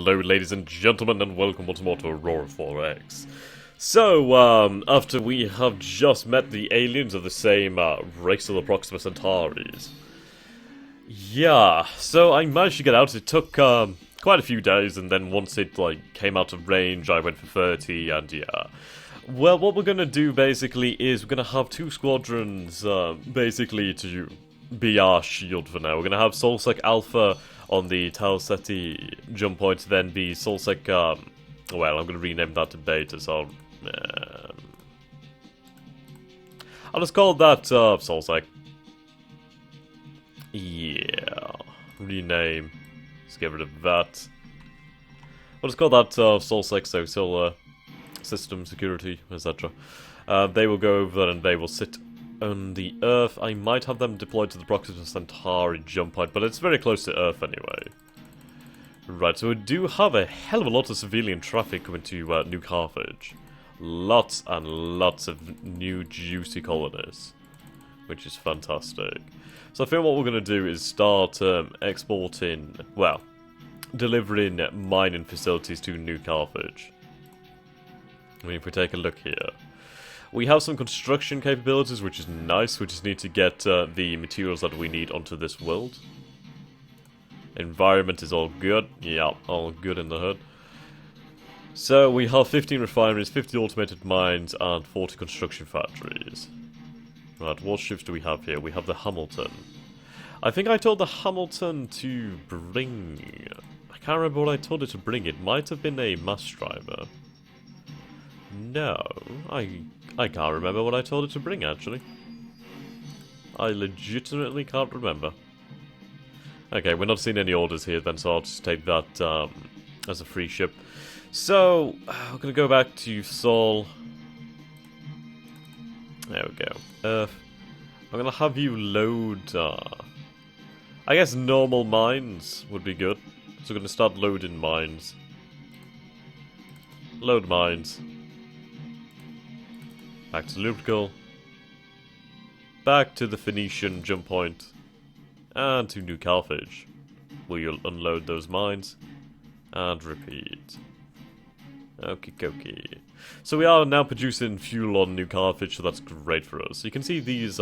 Hello ladies and gentlemen, and welcome once more to Aurora 4X. So, after we have just met the aliens of the same race of the Proxima Centauris. Yeah, so I managed to get out. It took quite a few days, and then once it came out of range, I went for 30, and yeah. Well, what we're gonna do basically is we're gonna have two squadrons basically to be our shield for now. We're gonna have Solsec Alpha on the Tau Ceti jump point, then be Solsec, well, I'm gonna rename that to Beta, so I'll just call that Solsec. Yeah, rename. Let's get rid of that. We'll just call that Solsec, so Solar System Security, etc. They will go over and they will sit on the Earth. I might have them deployed to the Proxima Centauri jump point, but it's very close to Earth anyway. Right, so we do have a hell of a lot of civilian traffic coming to New Carthage. Lots and lots of new juicy colonies, which is fantastic. So I think what we're going to do is start exporting, well, delivering mining facilities to New Carthage. I mean, if we take a look here, we have some construction capabilities, which is nice. We just need to get the materials that we need onto this world. Environment is all good. Yeah, all good in the hood. So we have 15 refineries, 50 automated mines, and 40 construction factories. Right, what ships do we have here? We have the Hamilton. I think I told the Hamilton to bring... I can't remember what I told it to bring. It might have been a mass driver. No, I can't remember what I told it to bring, actually. I legitimately can't remember. Okay, we're not seeing any orders here then, so I'll just take that as a free ship. So, we're going to go back to Sol. There we go. I'm going to have you load, I guess normal mines would be good. So we're going to start loading mines. Load mines. Back to Lubrical. Back to the Phoenician jump point. And to New Carthage. We'll unload those mines. And repeat. Okie dokie. So we are now producing fuel on New Carthage, so that's great for us. You can see these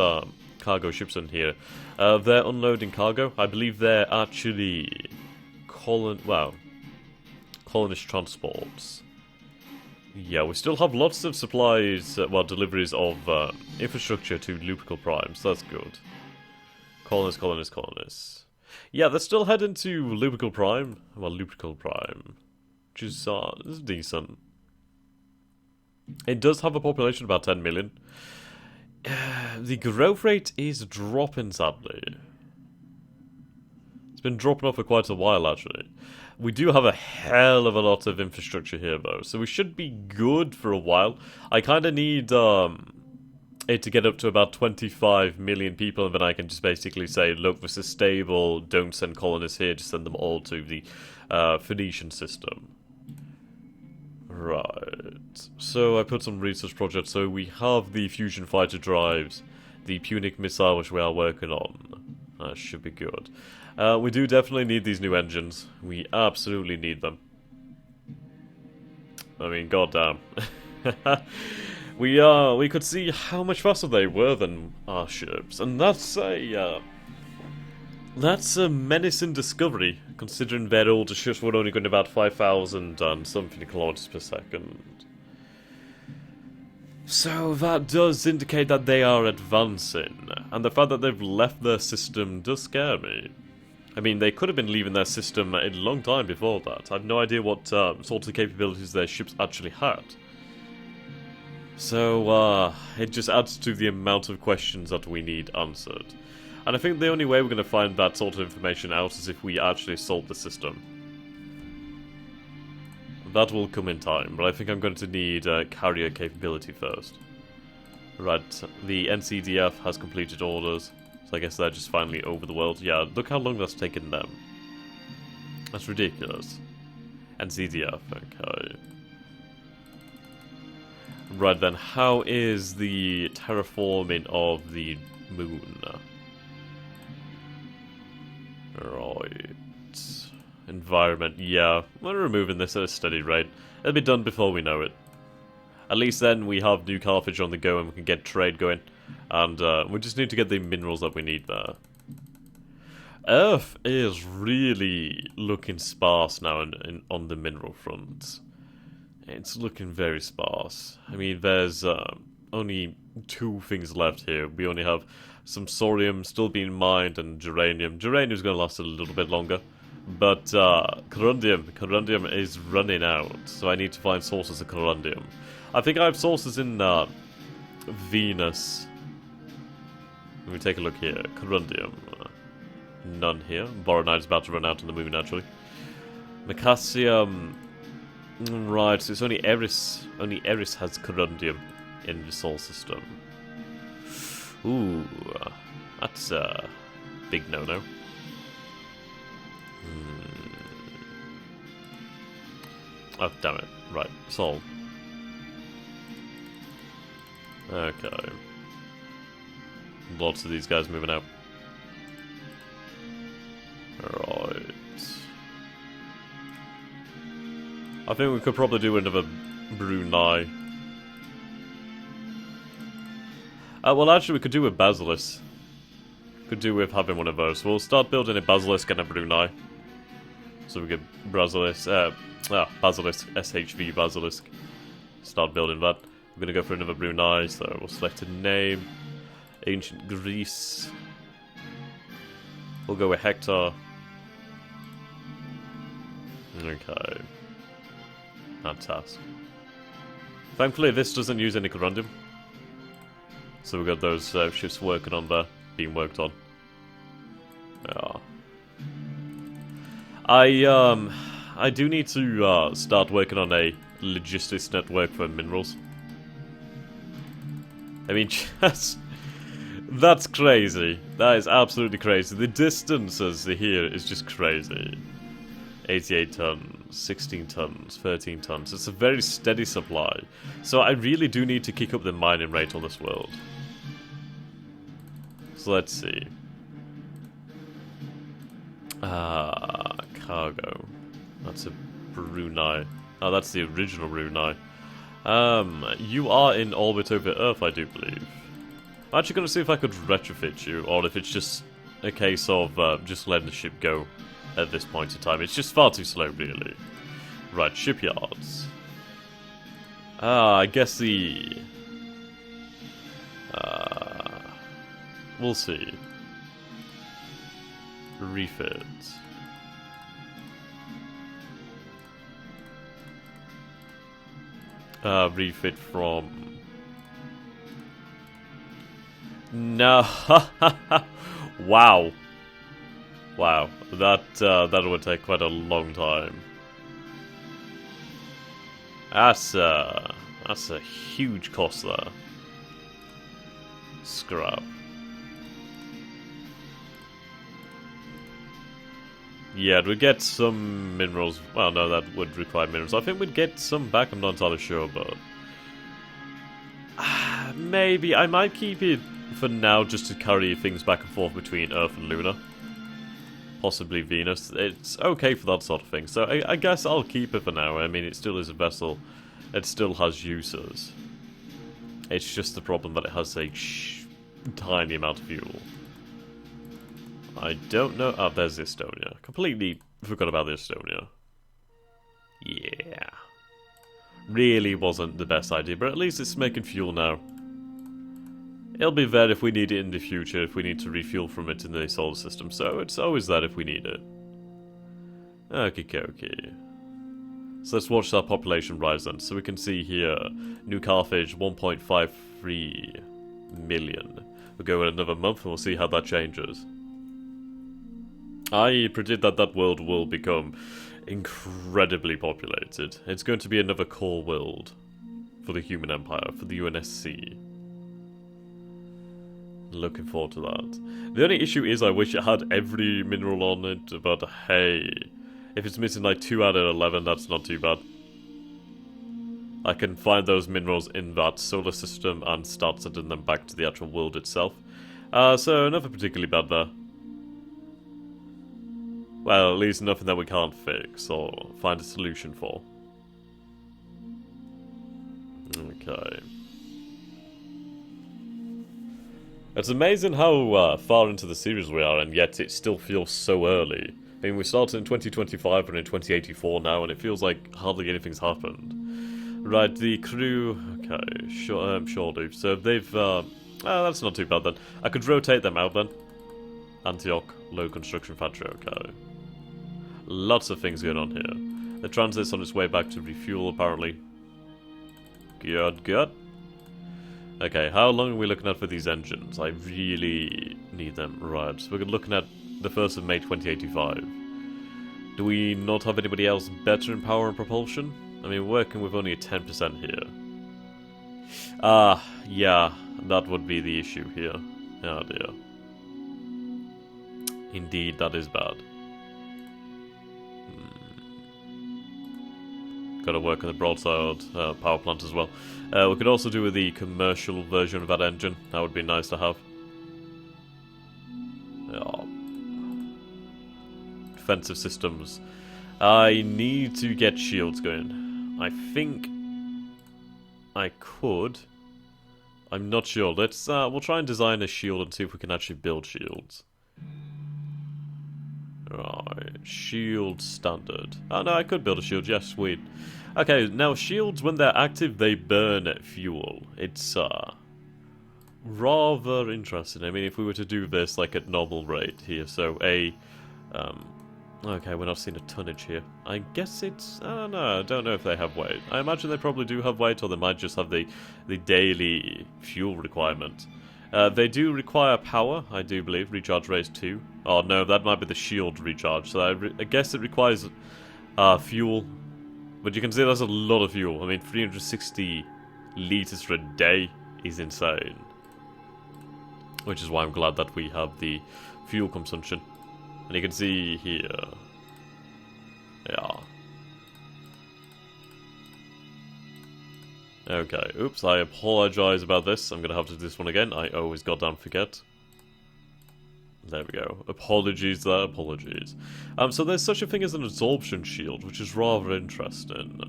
cargo ships in here. They're unloading cargo. I believe they're actually colonist transports. Yeah, we still have lots of supplies, well, deliveries of infrastructure to Lubrical Prime, so that's good. Colonists. Yeah, they're still heading to Lubrical Prime. Well, Lubrical Prime. Which is decent. It does have a population of about 10 million. The growth rate is dropping, sadly. It's been dropping off for quite a while, actually. We do have a hell of a lot of infrastructure here, though, so we should be good for a while. I kind of need it to get up to about 25 million people, and then I can just basically say, look, this is stable, don't send colonists here, just send them all to the Phoenician system. Right, so I put some research projects. So we have the fusion fighter drives, the Punic missile, which we are working on. That should be good. We do definitely need these new engines. We absolutely need them. I mean, goddamn. We could see how much faster they were than our ships, and that's a menacing discovery, considering their older ships were only going about 5,000 and something kilometers per second. So that does indicate that they are advancing, and the fact that they've left their system does scare me. I mean, they could have been leaving their system a long time before that. I have no idea what sort of capabilities their ships actually had. So, it just adds to the amount of questions that we need answered. And I think the only way we're going to find that sort of information out is if we actually solve the system. That will come in time, but I think I'm going to need carrier capability first. Right, the NCDF has completed orders, so I guess they're just finally over the world. Yeah, look how long that's taken them. That's ridiculous. NCDF, okay. Right then, how is the terraforming of the moon? Right. environment, yeah. We're removing this at a steady rate. It'll be done before we know it. At least then we have new Carthage on the go and we can get trade going. And we just need to get the minerals that we need there. Earth is really looking sparse now on the mineral front. It's looking very sparse. I mean, there's only 2 things left here. We only have some thorium still being mined and geranium. Geranium's going to last a little bit longer. But corundium is running out. So I need to find sources of corundium. I think I have sources in Venus. Let me take a look here. Corundium. None here. Boronite's about to run out on the moon, actually. Macassium. Right, so it's only Eris. Only Eris has corundium in the Sol system. Ooh, that's a big no-no. Oh, damn it. Right, Sol. Okay. Lots of these guys moving out. Right. I think we could probably do another Brunei. Well, actually, we could do with Basilisk. Could do with having one of those. We'll start building a Basilisk and a Brunei. So we get Basilisk, SHV Basilisk. Start building that. We're gonna go for another Brunei, so we'll select a name. Ancient Greece. We'll go with Hector. Okay. Fantastic. Thankfully, this doesn't use any corundium. So we've got those ships working on there, being worked on. Yeah. I do need to start working on a logistics network for minerals. I mean, just... That's crazy. That is absolutely crazy. The distances here is just crazy. 88 tons, 16 tons, 13 tons. It's a very steady supply. So I really do need to kick up the mining rate on this world. So let's see. Cargo. That's a Brunei. Oh, that's the original Brunei. You are in orbit over Earth, I do believe. I'm actually going to see if I could retrofit you, or if it's just a case of just letting the ship go at this point in time. It's just far too slow, really. Right, shipyards. I guess the... we'll see. Refit. Refit from... No. Wow. Wow. That would take quite a long time. That's a huge cost there. Scrap. Yeah, we'd get some minerals. Well, no, that would require minerals. I think we'd get some back, I'm not entirely sure, but... maybe. I might keep it for now just to carry things back and forth between Earth and Luna. Possibly Venus. It's okay for that sort of thing, so I guess I'll keep it for now. I mean, it still is a vessel. It still has uses. It's just the problem that it has a tiny amount of fuel. I don't know... Oh, there's Estonia. Completely forgot about the Estonia. Yeah. Really wasn't the best idea, but at least it's making fuel now. It'll be there if we need it in the future, if we need to refuel from it in the solar system, so it's always there if we need it. Okie. So let's watch that population rise then. So we can see here, New Carthage, 1.53 million. We'll go in another month and we'll see how that changes. I predict that that world will become incredibly populated. It's going to be another core world for the human empire, for the UNSC. Looking forward to that. The only issue is I wish it had every mineral on it, but hey, if it's missing like 2 out of 11, that's not too bad. I can find those minerals in that solar system and start sending them back to the actual world itself. So nothing particularly bad there. Well, at least nothing that we can't fix or find a solution for. Okay. It's amazing how far into the series we are, and yet it still feels so early. I mean, we started in 2025 and in 2084 now, and it feels like hardly anything's happened. Right, the crew... Okay, sure do. So they've... that's not too bad then. I could rotate them out then. Antioch, low construction factory, okay. Lots of things going on here. The transit's on its way back to refuel, apparently. Good. Okay, how long are we looking at for these engines? I really need them. Right, so we're looking at the 1st of May 2085. Do we not have anybody else better in power and propulsion? I mean, we're working with only a 10% here. Yeah, that would be the issue here. Oh dear. Indeed, that is bad. Gotta work on the broadside power plant as well. We could also do with the commercial version of that engine. That would be nice to have. Oh. Defensive systems. I need to get shields going. I think I could. I'm not sure. We'll try and design a shield and see if we can actually build shields. Right, shield standard. Oh no, I could build a shield, yes, sweet. Okay, now shields, when they're active, they burn fuel. It's rather interesting. I mean, if we were to do this like at normal rate here, so okay, we're not seeing a tonnage here. I guess it's... I don't know if they have weight. I imagine they probably do have weight, or they might just have the daily fuel requirement. They do require power, I do believe. Recharge rate 2. Oh no, that might be the shield recharge. So I guess it requires fuel. But you can see that's a lot of fuel. I mean, 360 litres for a day is insane. Which is why I'm glad that we have the fuel consumption. And you can see here... Yeah. Okay, oops, I apologise about this. I'm gonna have to do this one again. I always goddamn forget. There we go. Apologies there, apologies. So there's such a thing as an absorption shield, which is rather interesting.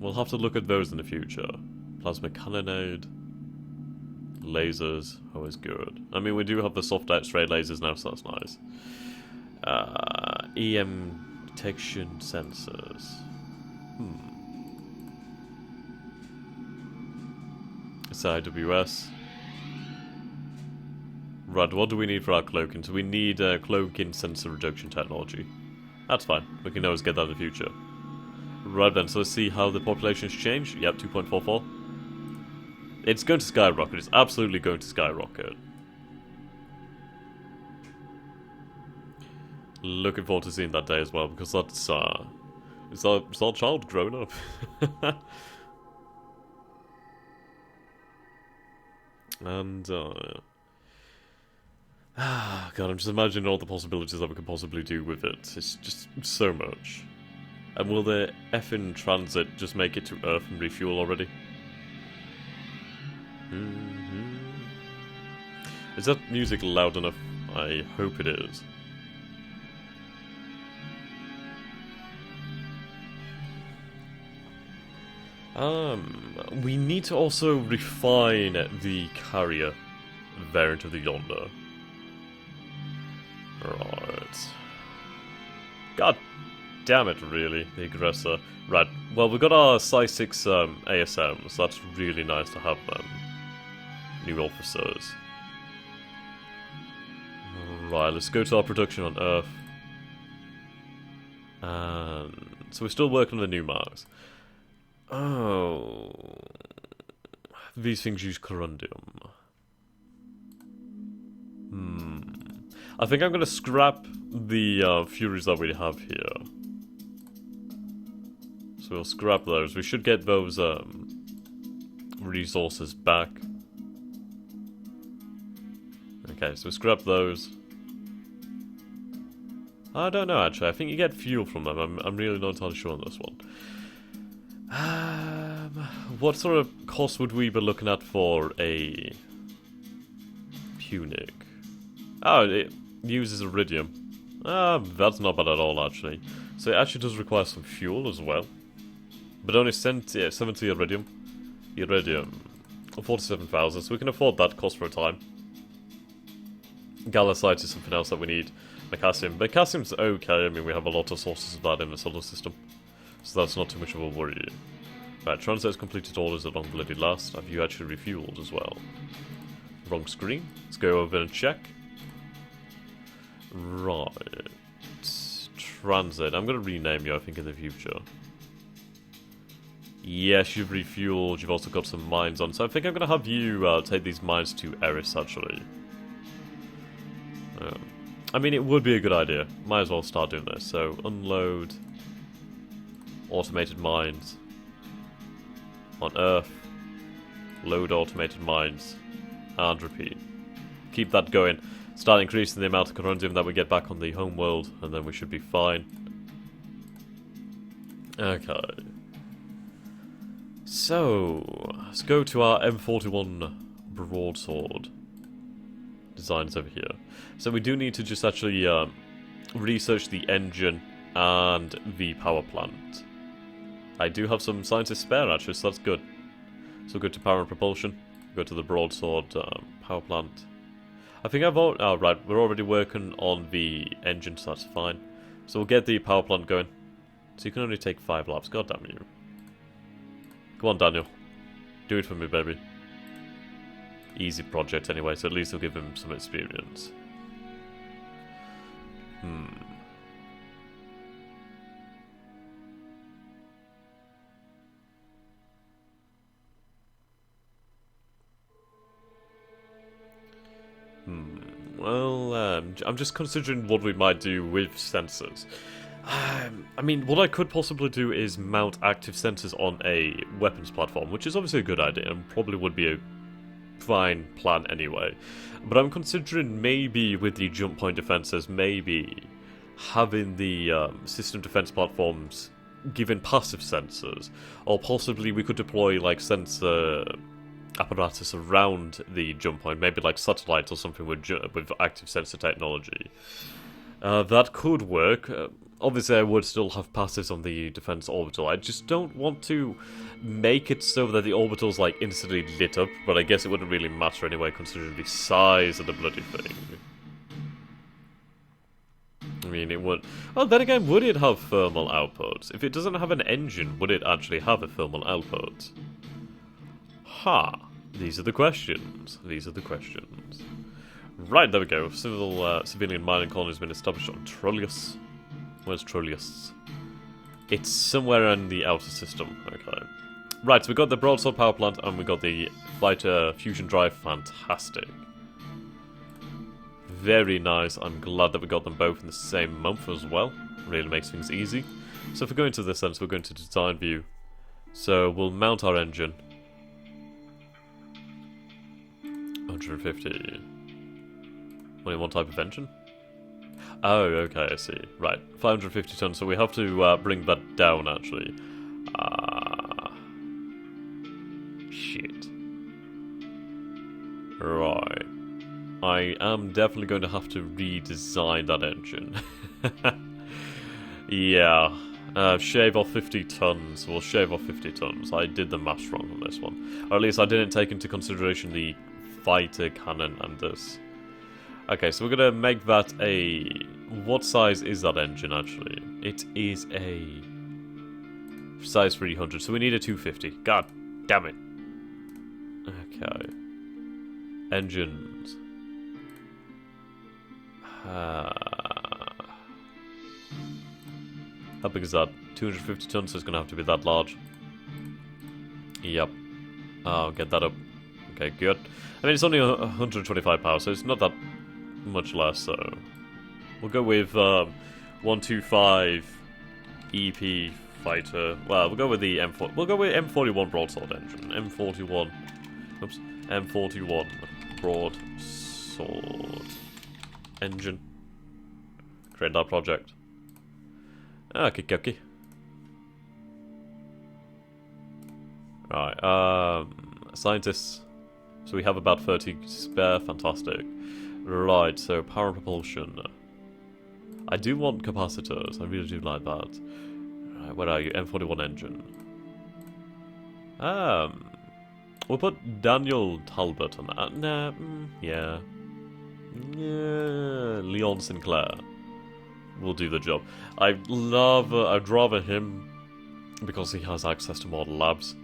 We'll have to look at those in the future. Plasma cannonade. Lasers, always good. I mean, we do have the soft X-ray lasers now, so that's nice. EM detection sensors. It's IWS. Right, what do we need for our cloaking? So we need cloaking sensor reduction technology. That's fine. We can always get that in the future. Right then, so let's see how the population's changed. Yep, 2.44. It's going to skyrocket. It's absolutely going to skyrocket. Looking forward to seeing that day as well, because that's it's our child grown up. And God, I'm just imagining all the possibilities that we could possibly do with it. It's just so much. And will the effing transit just make it to Earth and refuel already? Is that music loud enough? I hope it is. We need to also refine the carrier variant of the Yonder. Right. God damn it, really, the aggressor. Right, well, we've got our Size 6 ASMs, so that's really nice to have them. New officers. Right, let's go to our production on Earth. And so we're still working on the new marks. Oh, these things use corundum. I think I'm going to scrap the Furies that we have here. So we'll scrap those. We should get those resources back. Okay, so scrap those. I don't know, actually. I think you get fuel from them. I'm really not entirely sure on this one. What sort of cost would we be looking at for a Punic? Oh, it uses iridium. That's not bad at all, actually. So it actually does require some fuel as well. But only 70 iridium. Iridium. 47,000, so we can afford that cost for a time. Gallicite is something else that we need. Macassium. Macassium's okay, I mean we have a lot of sources of that in the solar system. So that's not too much of a worry. Right, translate's completed orders at long bloody last. Have you actually refueled as well? Wrong screen. Let's go over and check. Right. Transit. I'm going to rename you, I think, in the future. Yes, you've refueled. You've also got some mines on. So I think I'm going to have you take these mines to Eris, actually. I mean, it would be a good idea. Might as well start doing this. So, unload. Automated mines. On Earth. Load automated mines. And repeat. Keep that going. Start increasing the amount of corundum that we get back on the home world, and then we should be fine. Okay. So, let's go to our M41 broadsword. Designs over here. So we do need to just actually research the engine and the power plant. I do have some scientists spare actually, so that's good. So we'll go to power and propulsion. Go to the broadsword power plant. I think I've already... Oh, right, we're already working on the engine, so that's fine. So we'll get the power plant going. So you can only take 5 laps. God damn you. Come on, Daniel. Do it for me, baby. Easy project anyway, so at least it'll give him some experience. Well, I'm just considering what we might do with sensors. I mean, what I could possibly do is mount active sensors on a weapons platform, which is obviously a good idea and probably would be a fine plan anyway. But I'm considering maybe with the jump point defenses, maybe having the system defense platforms given passive sensors, or possibly we could deploy like sensor apparatus around the jump point, maybe like satellites or something with active sensor technology. That could work. Obviously, I would still have passives on the defense orbital. I just don't want to make it so that the orbital's like instantly lit up, but I guess it wouldn't really matter anyway, considering the size of the bloody thing. I mean, it would... Well, then again, would it have thermal output? If it doesn't have an engine, would it actually have a thermal output? Ha! These are the questions. These are the questions. Right, there we go. Civilian mining colony has been established on Trollius. Where's Trollius? It's somewhere in the outer system. Okay. Right, so we got the broadsword power plant and we got the fighter fusion drive. Fantastic. Very nice. I'm glad that we got them both in the same month as well. Really makes things easy. So if we go into this sense, we're going to design view. So we'll mount our engine. 150. Only one type of engine? Oh, okay, I see. Right, 550 tons, so we have to bring that down, actually. Shit. Right. I am definitely going to have to redesign that engine. Yeah. Shave off 50 tons. We'll shave off 50 tons. I did the maths wrong on this one. Or at least I didn't take into consideration the fighter cannon and this. Okay, so we're gonna make that a... What size is that engine, actually? It is a... size 300, so we need a 250. God damn it. Okay. Engines. How big is that? 250 tons, so it's gonna have to be that large. Yep. I'll get that up. Okay, good. I mean, it's only 125 power, so it's not that much less, so... We'll go with 125 EP fighter. Well, we'll go with the M4. We'll go with M41 broadsword engine. M41. Oops. M41 broadsword engine. Create that project. Okay, okay. Right. Scientists. So we have about 30 spare. Fantastic. Right. So power and propulsion. I do want capacitors. I really do like that. Right, where are you? M41 engine. We'll put Daniel Talbot on that. Nah, yeah. Yeah, Leon Sinclair will do the job. I'd rather him because he has access to more labs.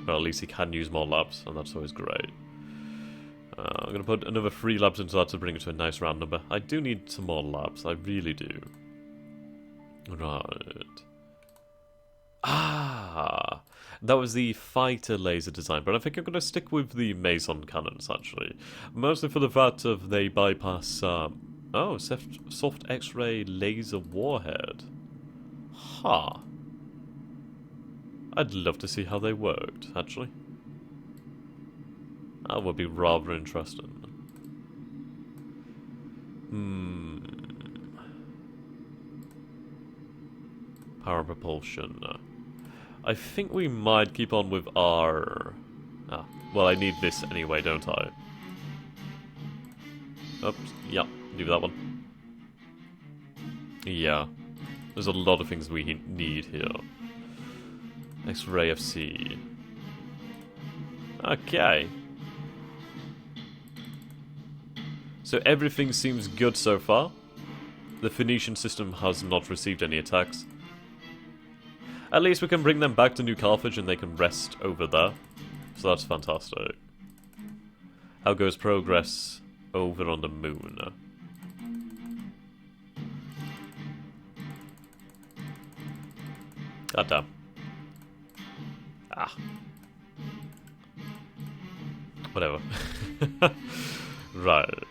Well, at least he can use more labs, and that's always great. I'm going to put another 3 labs into that to bring it to a nice round number. I do need some more labs, I really do. Right. Ah! That was the fighter laser design, but I think I'm going to stick with the Mason cannons, actually. Mostly for the fact of they bypass, soft X-ray laser warhead. Huh. I'd love to see how they worked, actually. That would be rather interesting. Power propulsion. I think we might keep on with our... well, I need this anyway, don't I? Oops, yeah, do that one. Yeah, there's a lot of things we need here. X-ray FC. Okay. So everything seems good so far. The Phoenician system has not received any attacks. At least we can bring them back to New Carthage and they can rest over there. So that's fantastic. How goes progress over on the moon? God damn. Whatever. Right.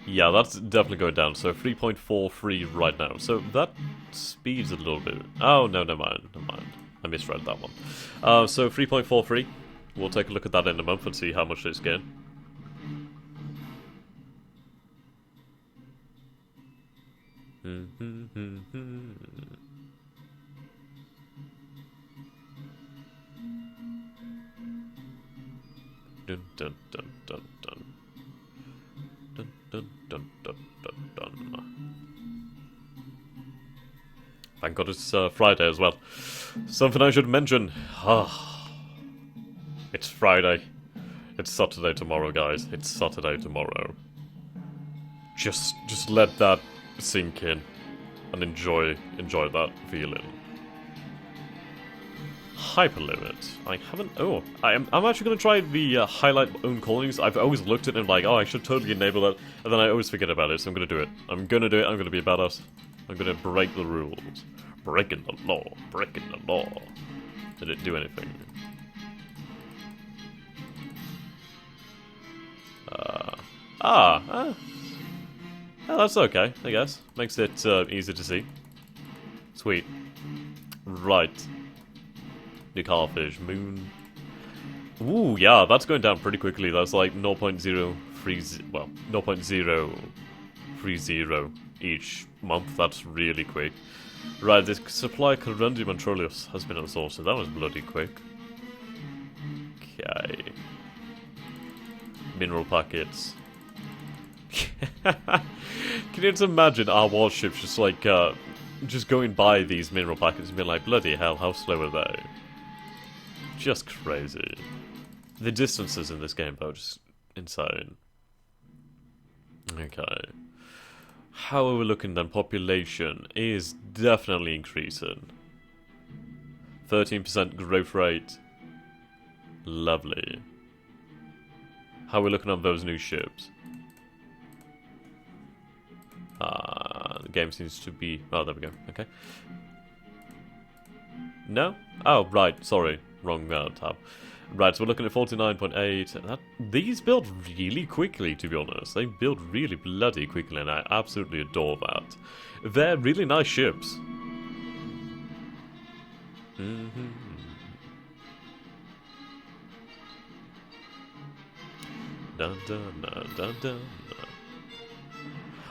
Yeah, that's definitely going down. So 3.43 right now. So that speeds a little bit. Oh, no, never mind. I misread that one. So 3.43. We'll take a look at that in a month and see how much it's gained. Dun, dun, dun, dun, dun. Dun, dun, dun, dun, dun, dun. Thank God it's Friday as well. Something I should mention. It's Friday. It's Saturday tomorrow, guys. It's Saturday tomorrow. Just let that sink in and enjoy that feeling. Hyperlimit. I haven't. Oh, I'm actually going to try the highlight own callings. I've always looked at it and like, oh, I should totally enable that, and then I always forget about it. So I'm going to do it. I'm going to do it. I'm going to be a badass. I'm going to break the rules. Breaking the law. Breaking the law. Did it do anything? Oh, that's okay, I guess. Makes it easy to see. Sweet. Right. New Carthage, moon. Ooh, yeah, that's going down pretty quickly. That's like 0.030, well, 0.030 each month. That's really quick. Right, this supply corundum and Trolleus has been outsourced, that was bloody quick. Okay. Mineral packets. Can you just imagine our warships just like, just going by these mineral packets and being like, bloody hell, how slow are they? Just crazy. The distances in this game, though, just insane. Okay. How are we looking then? Population is definitely increasing. 13% growth rate. Lovely. How are we looking on those new ships? The game seems to be... Oh, there we go. Okay. No? Oh, right. Sorry. Wrong tab. Right, so we're looking at 49.8. These build really quickly, to be honest. They build really bloody quickly, and I absolutely adore that. They're really nice ships. Dun, dun, dun, dun, dun.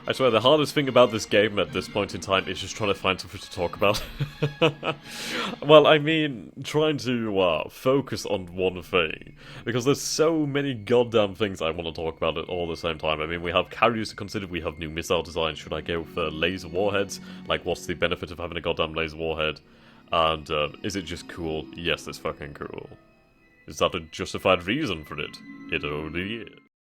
I swear, the hardest thing about this game at this point in time is just trying to find something to talk about. Well, I mean, trying to focus on one thing. Because there's so many goddamn things I want to talk about at all the same time. I mean, we have carriers to consider, we have new missile designs. Should I go for laser warheads? Like, what's the benefit of having a goddamn laser warhead? And is it just cool? Yes, it's fucking cool. Is that a justified reason for it? It only is.